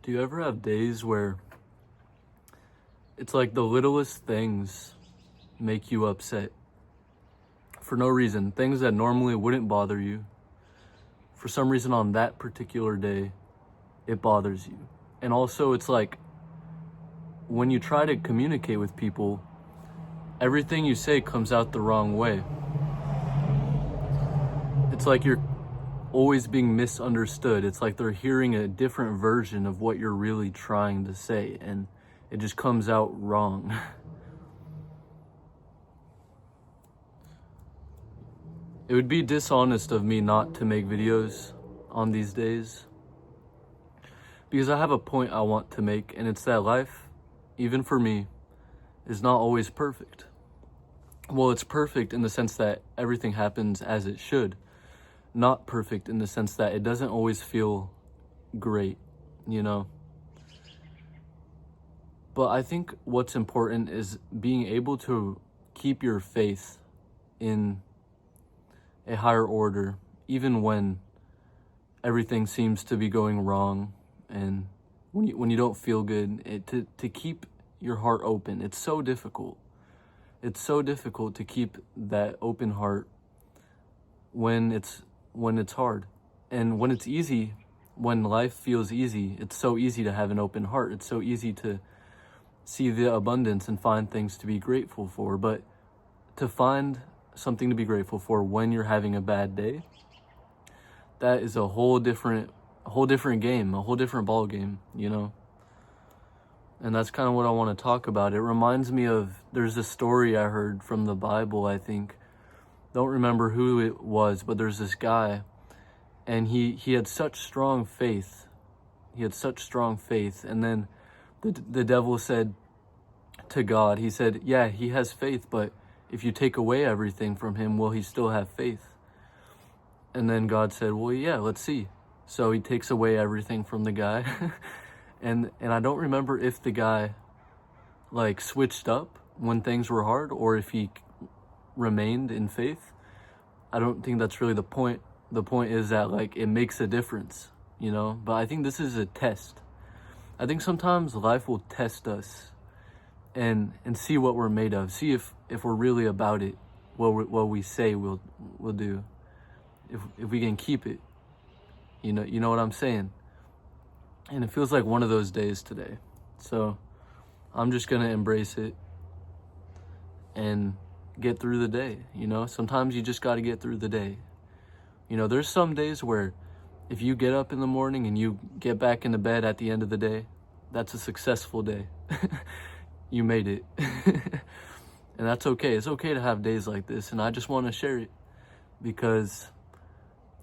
Do you ever have days where it's like the littlest things make you upset for no reason? Things that normally wouldn't bother you. For some reason on that particular day, it bothers you. And also it's like when you try to communicate with people, everything you say comes out the wrong way. It's like you're always being misunderstood. It's like they're hearing a different version of what you're really trying to say, and it just comes out wrong. It would be dishonest of me not to make videos on these days, because I have a point I want to make, and it's that life, even for me, is not always perfect. Well, it's perfect in the sense that everything happens as it should. Not perfect in the sense that it doesn't always feel great, you know? But I think what's important is being able to keep your faith in a higher order, even when everything seems to be going wrong and when you don't feel good, to keep your heart open. It's so difficult. It's so difficult to keep that open heart when it's hard. And when it's easy, when life feels easy, it's so easy to have an open heart. It's so easy to see the abundance and find things to be grateful for. But to find something to be grateful for when you're having a bad day, that is a whole different game, a whole different ball game, you know? And that's kind of what I want to talk about. It reminds me of, there's a story I heard from the Bible, I think. Don't remember who it was, but there's this guy, and he had such strong faith. He had such strong faith. And then the devil said to God, he said, yeah, he has faith, but if you take away everything from him, will he still have faith? And then God said, well, yeah, let's see. So he takes away everything from the guy. and I don't remember if the guy like switched up when things were hard or if he remained in faith. I don't think that's really the point. The point is that like it makes a difference, you know? But I think this is a test. I think sometimes life will test us and see what we're made of. See if we're really about it, what we say we'll do. If we can keep it. You know what I'm saying? And it feels like one of those days today. So I'm just gonna embrace it and get through the day, you know? Sometimes you just gotta get through the day. You know, there's some days where if you get up in the morning and you get back into bed at the end of the day, that's a successful day. You made it. And that's okay. It's okay to have days like this, and I just want to share it because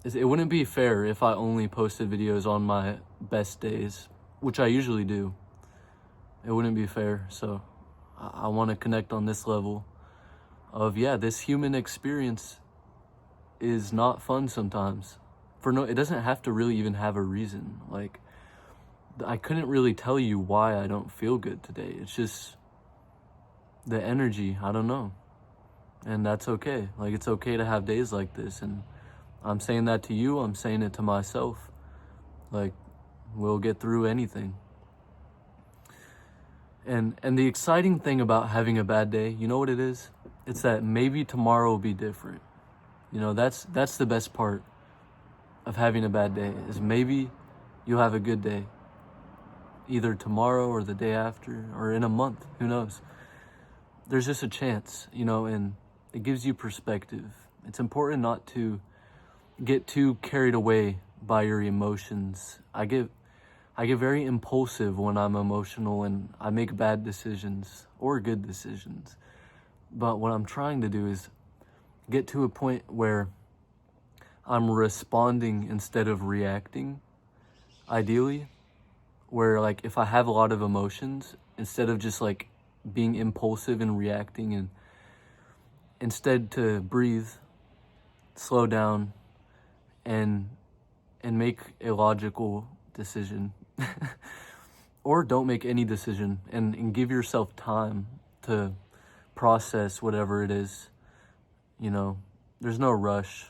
it wouldn't be fair if I only posted videos on my best days, which I usually do. It wouldn't be fair, so I want to connect on this level of, yeah, this human experience is not fun sometimes. It doesn't have to really even have a reason. Like, I couldn't really tell you why I don't feel good today. It's just the energy, I don't know. And that's okay. Like, it's okay to have days like this. And I'm saying that to you, I'm saying it to myself. Like, we'll get through anything. And the exciting thing about having a bad day, you know what it is? It's that maybe tomorrow will be different. You know, that's the best part of having a bad day, is maybe you'll have a good day. Either tomorrow or the day after or in a month, who knows? There's just a chance, you know, and it gives you perspective. It's important not to get too carried away by your emotions. I get very impulsive when I'm emotional and I make bad decisions or good decisions. But what I'm trying to do is get to a point where I'm responding instead of reacting, ideally. Where like if I have a lot of emotions, instead of just like being impulsive and reacting, and instead to breathe, slow down, and make a logical decision. Or don't make any decision and give yourself time to process whatever it is. You know, there's no rush.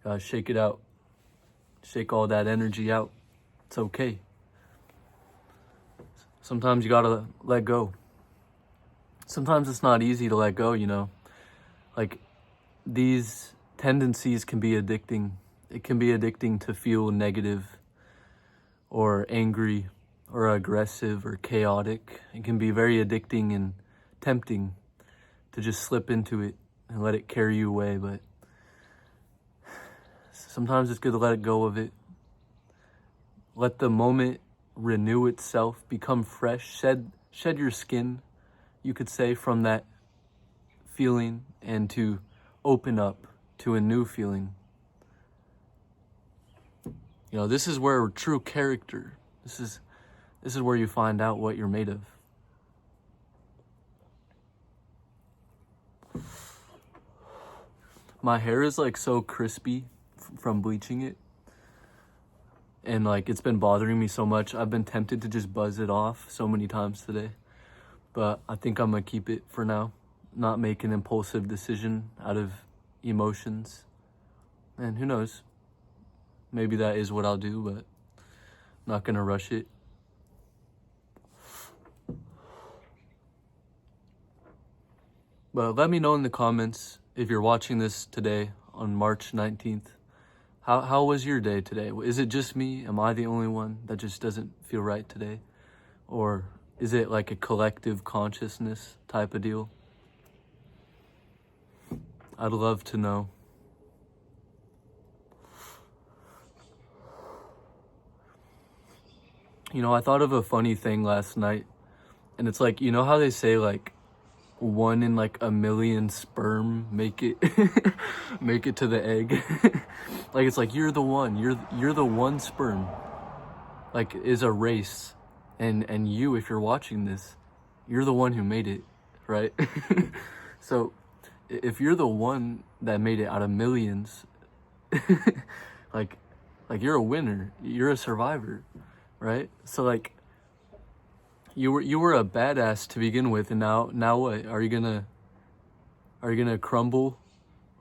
Gotta shake it out. Shake all that energy out. It's okay. Sometimes you gotta let go. Sometimes it's not easy to let go, you know. Like, these tendencies can be addicting. It can be addicting to feel negative or angry or aggressive or chaotic. It can be very addicting and tempting to just slip into it and let it carry you away, but sometimes it's good to let go of it. Let the moment renew itself, become fresh, shed your skin, you could say, from that feeling, and to open up to a new feeling. You know, this is where true character, this is where you find out what you're made of. My hair is like so crispy from bleaching it. And like, it's been bothering me so much. I've been tempted to just buzz it off so many times today. But I think I'm gonna keep it for now. Not make an impulsive decision out of emotions. And who knows? Maybe that is what I'll do, but I'm not gonna rush it. But let me know in the comments if you're watching this today on March 19th. How was your day today? Is it just me? Am I the only one that just doesn't feel right today? Or is it like a collective consciousness type of deal? I'd love to know. You know, I thought of a funny thing last night, and it's like, you know how they say like 1 in like a million sperm make it make it to the egg? Like, it's like, you're the one, you're the one sperm, like, is a race, and you, if you're watching this, you're the one who made it, right? So if you're the one that made it out of millions, like you're a winner, you're a survivor, right? So like, you were a badass to begin with, and now what? Are you gonna crumble,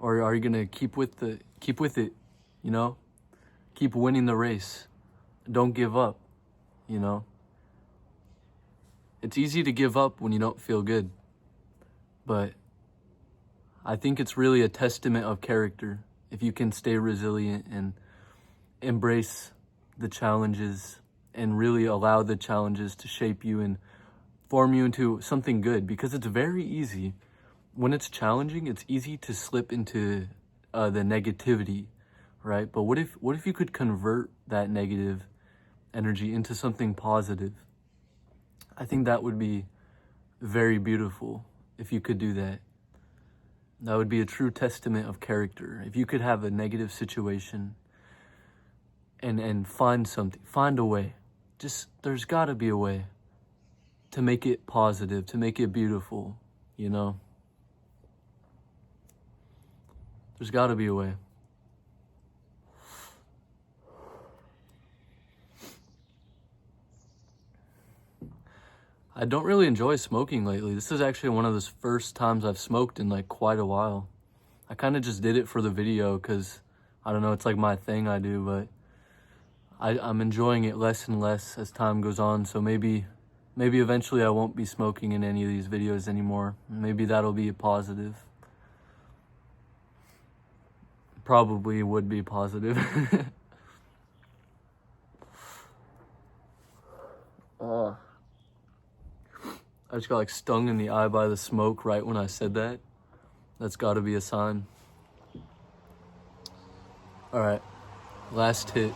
or are you gonna keep with it, you know? Keep winning the race. Don't give up, you know? It's easy to give up when you don't feel good, but I think it's really a testament of character if you can stay resilient and embrace the challenges and really allow the challenges to shape you and form you into something good. Because it's very easy, when it's challenging, it's easy to slip into the negativity, right? But what if you could convert that negative energy into something positive? I think that would be very beautiful if you could do that. That would be a true testament of character. If you could have a negative situation and find a way. Just, there's gotta be a way to make it positive, to make it beautiful, you know? There's gotta be a way. I don't really enjoy smoking lately. This is actually one of the first times I've smoked in like quite a while. I kind of just did it for the video because, I don't know, it's like my thing I do, but I'm enjoying it less and less as time goes on. So maybe eventually I won't be smoking in any of these videos anymore. Maybe that'll be a positive. Probably would be positive. I just got like stung in the eye by the smoke right when I said that. That's gotta be a sign. All right, last hit.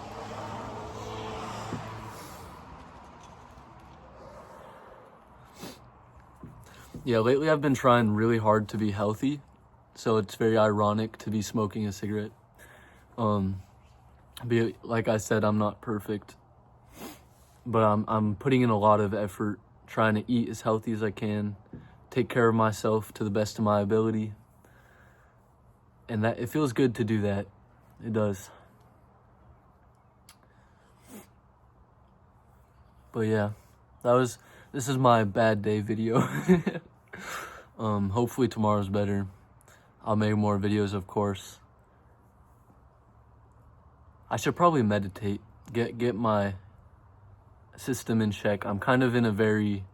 Yeah, lately I've been trying really hard to be healthy, so it's very ironic to be smoking a cigarette. Like I said, I'm not perfect, but I'm putting in a lot of effort, trying to eat as healthy as I can, take care of myself to the best of my ability, and that it feels good to do that. It does. But yeah, this is my bad day video. Hopefully tomorrow's better. I'll make more videos, of course. I should probably meditate, get my system in check. I'm kind of in a very,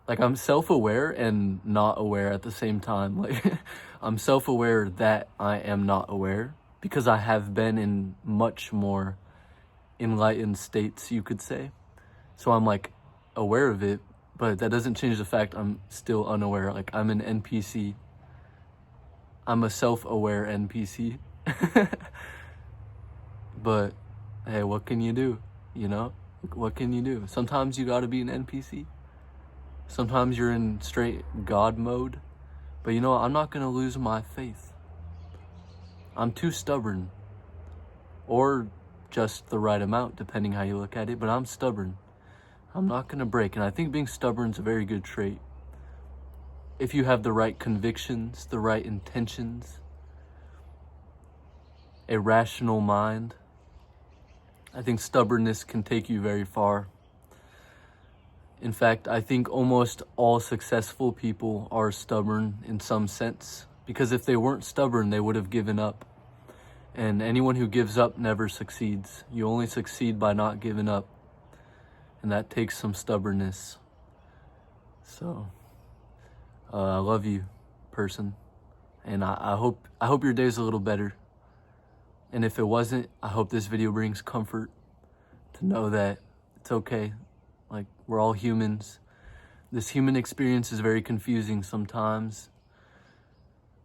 like, I'm self-aware and not aware at the same time. Like, I'm self-aware that I am not aware because I have been in much more enlightened states, you could say. So I'm like aware of it, but that doesn't change the fact I'm still unaware. Like, I'm an NPC. I'm a self-aware NPC. But hey, what can you do? You know? What can you do? Sometimes you gotta be an NPC. Sometimes you're in straight God mode. But you know what? I'm not gonna lose my faith. I'm too stubborn. Or just the right amount, depending how you look at it. But I'm stubborn. I'm not gonna break. And I think being stubborn is a very good trait. If you have the right convictions, the right intentions, a rational mind, I think stubbornness can take you very far. In fact, I think almost all successful people are stubborn in some sense, because if they weren't stubborn, they would have given up. And anyone who gives up never succeeds. You only succeed by not giving up. And that takes some stubbornness. So, I love you, person. And I hope your day's a little better. And if it wasn't, I hope this video brings comfort to know that it's okay. Like, we're all humans. This human experience is very confusing sometimes.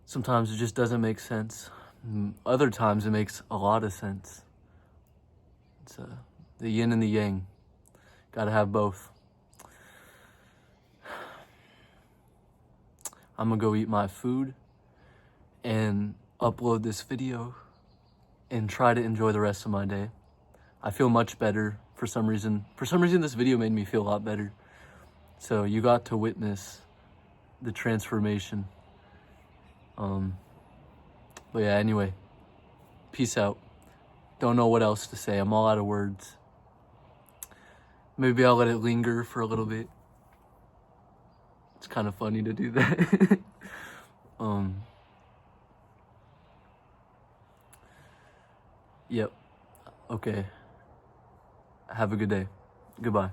Sometimes it just doesn't make sense. Other times it makes a lot of sense. It's the yin and the yang. Gotta have both. I'm gonna go eat my food and upload this video and try to enjoy the rest of my day. I feel much better for some reason. For some reason, this video made me feel a lot better. So you got to witness the transformation. But yeah, anyway, peace out. Don't know what else to say. I'm all out of words. Maybe I'll let it linger for a little bit. It's kind of funny to do that. Yep. Okay. Have a good day. Goodbye.